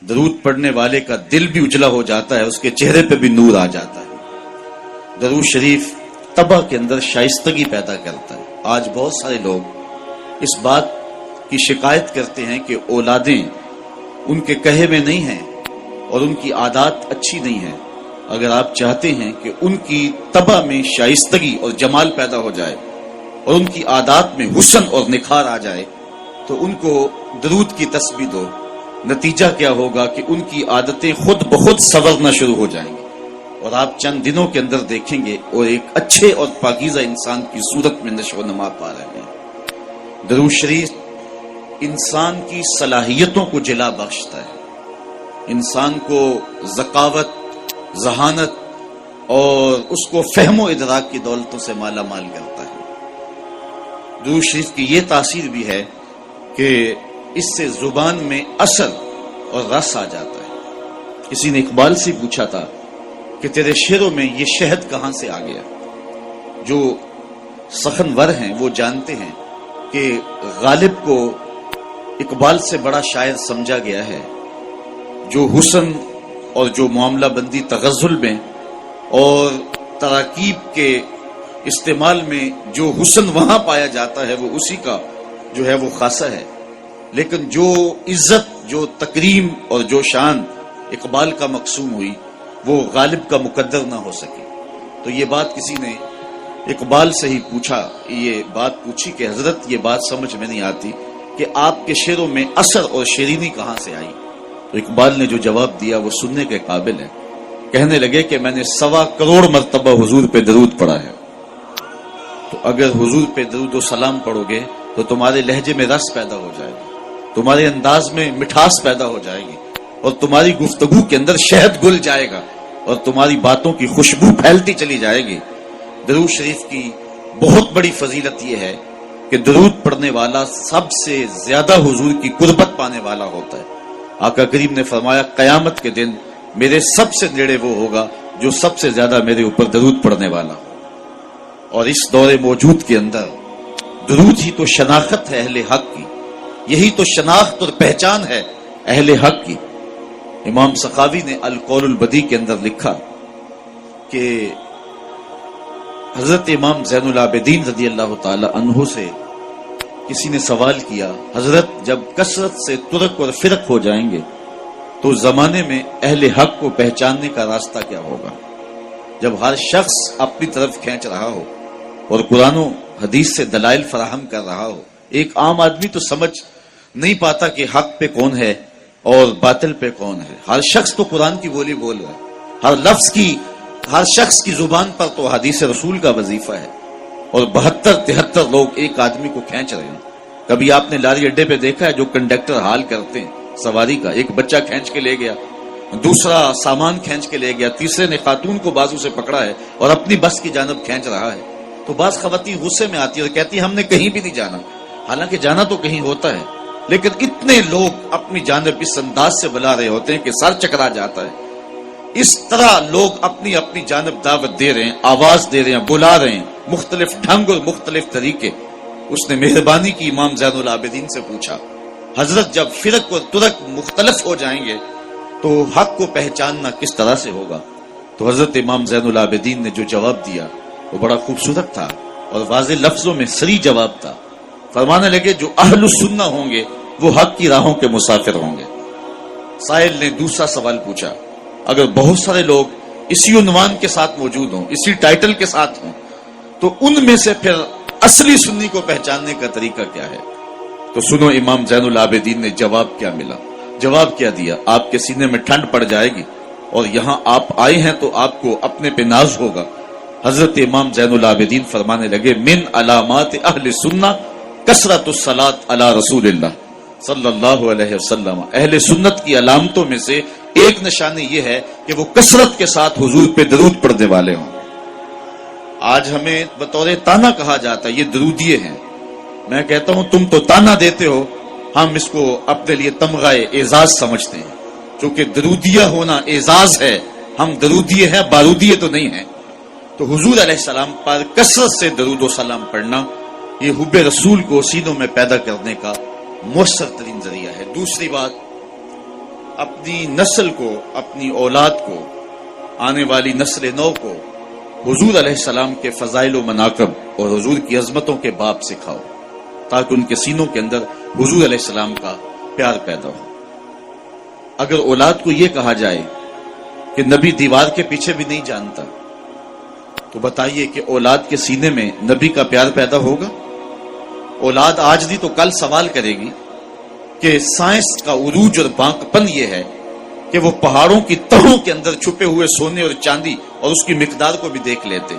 درود پڑھنے والے کا دل بھی اجلا ہو جاتا ہے، اس کے چہرے پہ بھی نور آ جاتا ہے۔ درود شریف طبع کے اندر شائستگی پیدا کرتا ہے۔ آج بہت سارے لوگ اس بات کی شکایت کرتے ہیں کہ اولادیں ان کے کہے میں نہیں ہیں اور ان کی عادات اچھی نہیں ہیں۔ اگر آپ چاہتے ہیں کہ ان کی طبع میں شائستگی اور جمال پیدا ہو جائے اور ان کی عادات میں حسن اور نکھار آ جائے تو ان کو درود کی تسبیح دو۔ نتیجہ کیا ہوگا کہ ان کی عادتیں خود بخود سنورنا شروع ہو جائیں گی اور آپ چند دنوں کے اندر دیکھیں گے اور ایک اچھے اور پاکیزہ انسان کی صورت میں نشو و نما پا رہے ہیں۔ درود شریف انسان کی صلاحیتوں کو جلا بخشتا ہے، انسان کو ذکاوت، ذہانت اور اس کو فہم و ادراک کی دولتوں سے مالا مال کرتا ہے۔ درود شریف کی یہ تاثیر بھی ہے کہ اس سے زبان میں اثر اور رس آ جاتا ہے۔ کسی نے اقبال سے پوچھا تھا کہ تیرے شعروں میں یہ شہد کہاں سے آ گیا؟ جو سخنور ہیں وہ جانتے ہیں کہ غالب کو اقبال سے بڑا شاعر سمجھا گیا ہے، جو حسن اور جو معاملہ بندی تغزل میں اور تراکیب کے استعمال میں جو حسن وہاں پایا جاتا ہے وہ اسی کا جو ہے وہ خاصہ ہے، لیکن جو عزت، جو تکریم اور جو شان اقبال کا مقسوم ہوئی وہ غالب کا مقدر نہ ہو سکے۔ تو یہ بات کسی نے اقبال سے ہی پوچھا، یہ بات پوچھی کہ حضرت یہ بات سمجھ میں نہیں آتی کہ آپ کے شعروں میں اثر اور شیرینی کہاں سے آئی؟ تو اقبال نے جو جواب دیا وہ سننے کے قابل ہے۔ کہنے لگے کہ میں نے 1.25 کروڑ مرتبہ حضور پہ درود پڑھا ہے، تو اگر حضور پہ درود و سلام پڑھو گے تو تمہارے لہجے میں رس پیدا ہو جائے گا، تمہارے انداز میں مٹھاس پیدا ہو جائے گی اور تمہاری گفتگو کے اندر شہد گل جائے گا اور تمہاری باتوں کی خوشبو پھیلتی چلی جائے گی۔ درود شریف کی بہت بڑی فضیلت یہ ہے کہ درود پڑھنے والا سب سے زیادہ حضور کی قربت پانے والا ہوتا ہے۔ آقا کریم نے فرمایا قیامت کے دن میرے سب سے نیڑے وہ ہوگا جو سب سے زیادہ میرے اوپر درود پڑھنے والا ہو۔ اور اس دور موجود کے اندر درود ہی تو شناخت ہے اہل حق کی، یہی تو شناخت اور پہچان ہے اہل حق کی۔ امام سخاوی نے القول البدیع کے اندر لکھا کہ حضرت امام زین العابدین رضی اللہ تعالی عنہ سے کسی نے سوال کیا، حضرت جب کثرت سے ترک اور فرق ہو جائیں گے تو زمانے میں اہل حق کو پہچاننے کا راستہ کیا ہوگا؟ جب ہر شخص اپنی طرف کھینچ رہا ہو اور قرآن و حدیث سے دلائل فراہم کر رہا ہو، ایک عام آدمی تو سمجھ نہیں پاتا کہ حق پہ کون ہے اور باطل پہ کون ہے۔ ہر شخص تو قرآن کی بولی بول رہا ہے، ہر لفظ کی، ہر شخص کی زبان پر تو حدیث رسول کا وظیفہ ہے، اور 72-73 لوگ ایک آدمی کو کھینچ رہے ہیں۔ کبھی آپ نے لاری اڈے پہ دیکھا ہے جو کنڈکٹر حال کرتے ہیں سواری کا، ایک بچہ کھینچ کے لے گیا، دوسرا سامان کھینچ کے لے گیا، تیسرے نے خاتون کو بازو سے پکڑا ہے اور اپنی بس کی جانب کھینچ رہا ہے، تو بعض خواتین غصے میں آتی ہے اور کہتی ہے ہم نے کہیں بھی نہیں جانا، حالانکہ جانا تو کہیں ہوتا ہے، لیکن اتنے لوگ اپنی جانب اس انداز سے بلا رہے ہوتے ہیں کہ سر چکرا جاتا ہے۔ اس طرح لوگ اپنی اپنی جانب دعوت دے رہے ہیں، آواز دے رہے ہیں، بلا رہے ہیں، مختلف ڈھنگ اور مختلف طریقے۔ اس نے مہربانی کی امام زین العابدین سے پوچھا، حضرت جب فرق اور ترک مختلف ہو جائیں گے تو حق کو پہچاننا کس طرح سے ہوگا؟ تو حضرت امام زین العابدین نے جو جواب دیا وہ بڑا خوبصورت تھا اور واضح لفظوں میں صریح جواب تھا۔ فرمانے لگے جو اہل السنہ ہوں گے وہ حق کی راہوں کے مسافر ہوں گے۔ سائل نے دوسرا سوال پوچھا، اگر بہت سارے لوگ اسی عنوان کے ساتھ موجود ہوں، اسی ٹائٹل کے ساتھ ہوں، تو ان میں سے پھر اصلی سنی کو پہچاننے کا طریقہ کیا ہے؟ تو سنو امام زین العابدین نے جواب کیا ملا، جواب کیا دیا، آپ کے سینے میں ٹھنڈ پڑ جائے گی اور یہاں آپ آئے ہیں تو آپ کو اپنے پہ ناز ہوگا۔ حضرت امام زین العابدین فرمانے لگے من علامات اہل سنہ کثرت الصلاۃ علی رسول اللہ صلی اللہ علیہ وسلم، اہل سنت کی علامتوں میں سے ایک نشانی یہ ہے کہ وہ کثرت کے ساتھ حضور پہ درود پڑھنے والے ہوں۔ آج ہمیں بطور تانا کہا جاتا ہے یہ درودیے ہیں، میں کہتا ہوں تم تو تانا دیتے ہو، ہم اس کو اپنے لیے تمغہ اعزاز سمجھتے ہیں، چونکہ درودیہ ہونا اعزاز ہے، ہم درودیے ہیں، بارودیے تو نہیں ہیں۔ تو حضور علیہ السلام پر کثرت سے درود و سلام پڑھنا یہ حب رسول کو سینوں میں پیدا کرنے کا مؤثر ترین ذریعہ ہے۔ دوسری بات، اپنی نسل کو، اپنی اولاد کو، آنے والی نسل نو کو حضور علیہ السلام کے فضائل و مناقب اور حضور کی عظمتوں کے باب سکھاؤ، تاکہ ان کے سینوں کے اندر حضور علیہ السلام کا پیار پیدا ہو۔ اگر اولاد کو یہ کہا جائے کہ نبی دیوار کے پیچھے بھی نہیں جانتا، تو بتائیے کہ اولاد کے سینے میں نبی کا پیار پیدا ہوگا؟ اولاد آج نہیں تو کل سوال کرے گی کہ سائنس کا عروج اور بانکپن یہ ہے کہ وہ پہاڑوں کی تہوں کے اندر چھپے ہوئے سونے اور چاندی اور اس کی مقدار کو بھی دیکھ لیتے،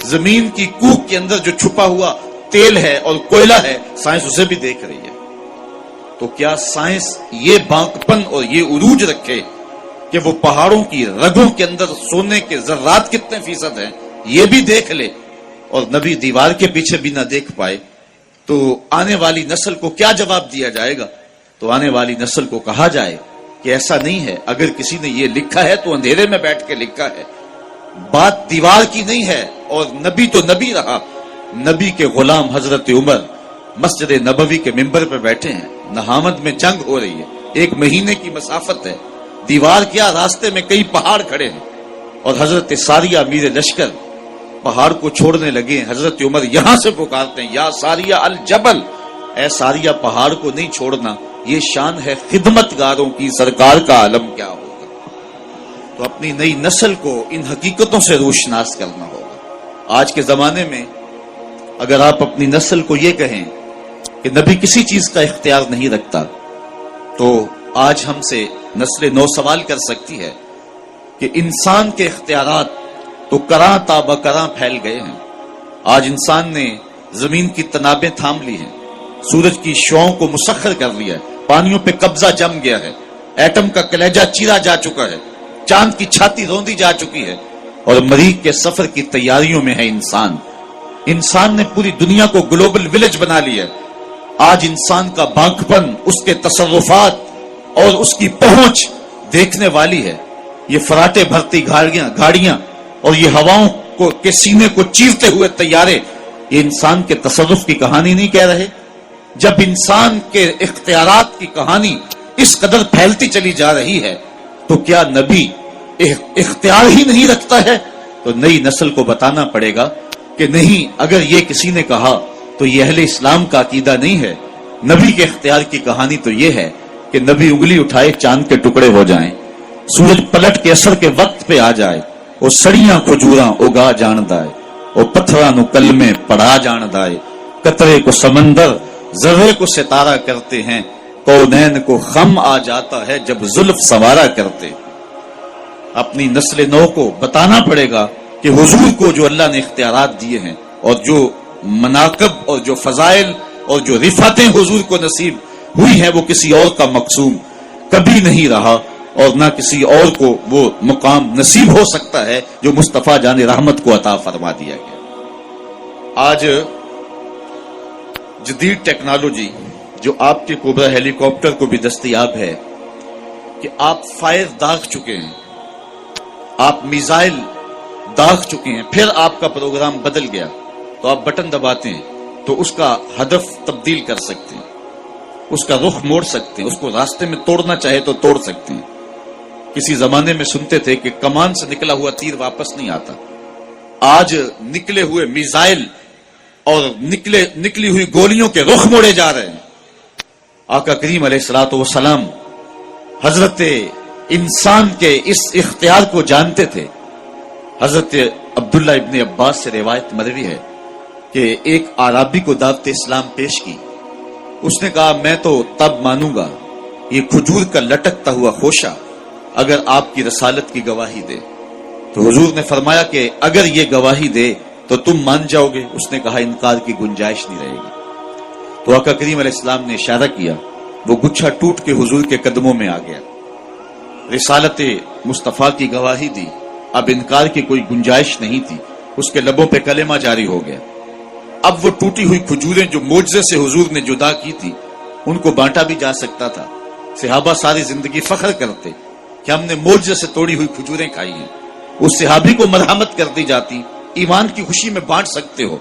زمین کی کوکھ کے اندر جو چھپا ہوا تیل ہے اور کوئلہ ہے، سائنس اسے بھی دیکھ رہی ہے۔ تو کیا سائنس یہ بانکپن اور یہ عروج رکھے کہ وہ پہاڑوں کی رگوں کے اندر سونے کے ذرات کتنے فیصد ہیں یہ بھی دیکھ لے، اور نبی دیوار کے پیچھے بھی نہ دیکھ پائے؟ تو آنے والی نسل کو کیا جواب دیا جائے گا؟ تو آنے والی نسل کو کہا جائے کہ ایسا نہیں ہے، اگر کسی نے یہ لکھا ہے تو اندھیرے میں بیٹھ کے لکھا ہے، بات دیوار کی نہیں ہے، اور نبی تو نبی رہا۔ نبی کے غلام حضرت عمر مسجد نبوی کے ممبر پہ بیٹھے ہیں، نہامد میں جنگ ہو رہی ہے، 1 مہینے کی مسافت ہے، دیوار کیا، راستے میں کئی پہاڑ کھڑے ہیں، اور حضرت ساریہ امیر لشکر پہاڑ کو چھوڑنے لگے ہیں۔ حضرت عمر یہاں سے پکارتے ہیں، یا ساریہ الجبل، اے ساریہ پہاڑ کو نہیں چھوڑنا، یہ شان ہے خدمت گاروں کی، سرکار کا عالم کیا ہوگا۔ تو اپنی نئی نسل کو ان حقیقتوں سے روشناس کرنا ہوگا۔ آج کے زمانے میں اگر آپ اپنی نسل کو یہ کہیں کہ نبی کسی چیز کا اختیار نہیں رکھتا، تو آج ہم سے نسل نو سوال کر سکتی ہے کہ انسان کے اختیارات تو کراں تا بکراں پھیل گئے ہیں۔ آج انسان نے زمین کی تنابیں تھام لی ہیں، سورج کی شعاؤں کو مسخر کر لیا ہے، پانیوں پہ قبضہ جم گیا ہے، ایٹم کا کلیجہ چیرا جا چکا ہے، چاند کی چھاتی روندی جا چکی ہے، اور مریخ کے سفر کی تیاریوں میں ہے انسان۔ انسان نے پوری دنیا کو گلوبل ولیج بنا لیا ہے۔ آج انسان کا بانکپن، اس کے تصرفات اور اس کی پہنچ دیکھنے والی ہے۔ یہ فراٹے بھرتی گاڑیاں اور یہ ہواؤں کے سینے کو چیرتے ہوئے طیارے، یہ انسان کے تصرف کی کہانی نہیں کہہ رہے؟ جب انسان کے اختیارات کی کہانی اس قدر پھیلتی چلی جا رہی ہے، تو کیا نبی اختیار ہی نہیں رکھتا ہے؟ تو نئی نسل کو بتانا پڑے گا کہ نہیں، اگر یہ کسی نے کہا تو یہ اہل اسلام کا عقیدہ نہیں ہے۔ نبی کے اختیار کی کہانی تو یہ ہے کہ نبی انگلی اٹھائے چاند کے ٹکڑے ہو جائیں، سورج پلٹ کے اثر کے وقت پہ آ جائے، وہ سڑیاں کھجوراں اگا جاندائے، وہ پتھراں نو کلمے پڑھا جاندائے، قطرے کو سمندر ذرے کو ستارہ کرتے ہیں، کونین کو خم آ جاتا ہے جب زلف سوارا کرتے۔ اپنی نسل نو کو بتانا پڑے گا کہ حضور کو جو اللہ نے اختیارات دیے ہیں، اور جو مناقب اور جو فضائل اور جو رفعتیں حضور کو نصیب ہوئی ہیں، وہ کسی اور کا مقسوم کبھی نہیں رہا، اور نہ کسی اور کو وہ مقام نصیب ہو سکتا ہے جو مصطفیٰ جان رحمت کو عطا فرما دیا گیا۔ آج جدید ٹیکنالوجی جو آپ کے کوبرا ہیلی کاپٹر کو بھی دستیاب ہے کہ آپ فائر داغ چکے ہیں، آپ میزائل داغ چکے ہیں، پھر آپ کا پروگرام بدل گیا تو آپ بٹن دباتے ہیں تو اس کا ہدف تبدیل کر سکتے ہیں، اس کا رخ موڑ سکتے ہیں، اس کو راستے میں توڑنا چاہے تو توڑ سکتے ہیں۔ کسی زمانے میں سنتے تھے کہ کمان سے نکلا ہوا تیر واپس نہیں آتا، آج نکلے ہوئے میزائل اور نکلی ہوئی گولیوں کے رخ موڑے جا رہے ہیں۔ آقا کریم علیہ الصلوۃ والسلام حضرت انسان کے اس اختیار کو جانتے تھے۔ حضرت عبداللہ ابن عباس سے روایت مروی ہے کہ ایک اعرابی کو دعوت اسلام پیش کی، اس نے کہا میں تو تب مانوں گا یہ کھجور کا لٹکتا ہوا خوشہ اگر آپ کی رسالت کی گواہی دے۔ تو حضور نے فرمایا کہ اگر یہ گواہی دے تو تم مان جاؤ گے؟ اس نے کہا انکار کی گنجائش نہیں رہے گی۔ تو آقا کریم علیہ السلام نے اشارہ کیا، وہ گچھا ٹوٹ کے حضور کے قدموں میں آ گیا، رسالت مصطفیٰ کی گواہی دی، اب انکار کی کوئی گنجائش نہیں تھی، اس کے لبوں پہ کلمہ جاری ہو گیا۔ اب وہ ٹوٹی ہوئی کھجوریں جو معجزے سے حضور نے جدا کی تھی، ان کو بانٹا بھی جا سکتا تھا۔ صحابہ ساری زندگی فخر کرتے کہ ہم نے معجزے سے توڑی ہوئی کھجوریں کھائی ہیں، اس صحابی کو مرحمت کر دی جاتی، ایمان کی خوشی میں بانٹ سکتے ہو۔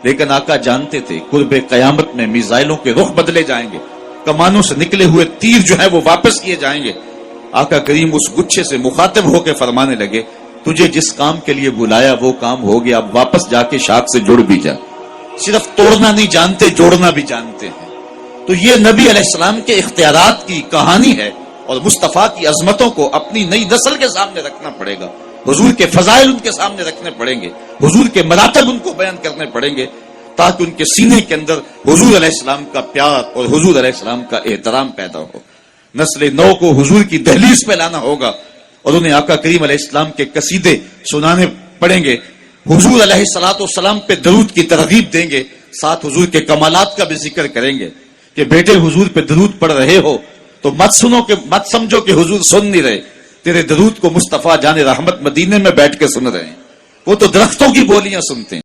لیکن آقا جانتے تھے قرب قیامت میں میزائلوں کے رخ بدلے جائیں گے، کمانوں سے نکلے ہوئے تیر جو ہے وہ واپس کیے جائیں گے. آقا کریم اس گچھے سے مخاطب ہو کے فرمانے لگے تجھے جس کام کے لیے بلایا وہ کام ہو گیا, اب واپس جا کے شاخ سے جڑ بھی جا. صرف توڑنا نہیں جانتے, جوڑنا بھی جانتے ہیں. تو یہ نبی علیہ السلام کے اختیارات کی کہانی ہے, اور مصطفیٰ کی عظمتوں کو اپنی نئی نسل کے سامنے رکھنا پڑے گا. حضور کے فضائل ان کے سامنے رکھنے پڑیں گے, حضور کے مراتب ان کو بیان کرنے پڑیں گے, تاکہ ان کے سینے کے اندر حضور علیہ السلام کا پیار اور حضور علیہ السلام کا احترام پیدا ہو. نسل نو کو حضور کی دہلیز پہ لانا ہوگا, اور انہیں آقا کریم علیہ السلام کے قصیدے سنانے پڑیں گے. حضور علیہ الصلوۃ والسلام پہ درود کی ترغیب دیں گے, ساتھ حضور کے کمالات کا بھی ذکر کریں گے کہ بیٹے حضور پہ درود پڑھ رہے ہو تو مت سمجھو کہ حضور سن نہیں رہے, تیرے درود کو مصطفیٰ جان رحمت مدینے میں بیٹھ کے سن رہے ہیں, وہ تو درختوں کی بولیاں سنتے ہیں.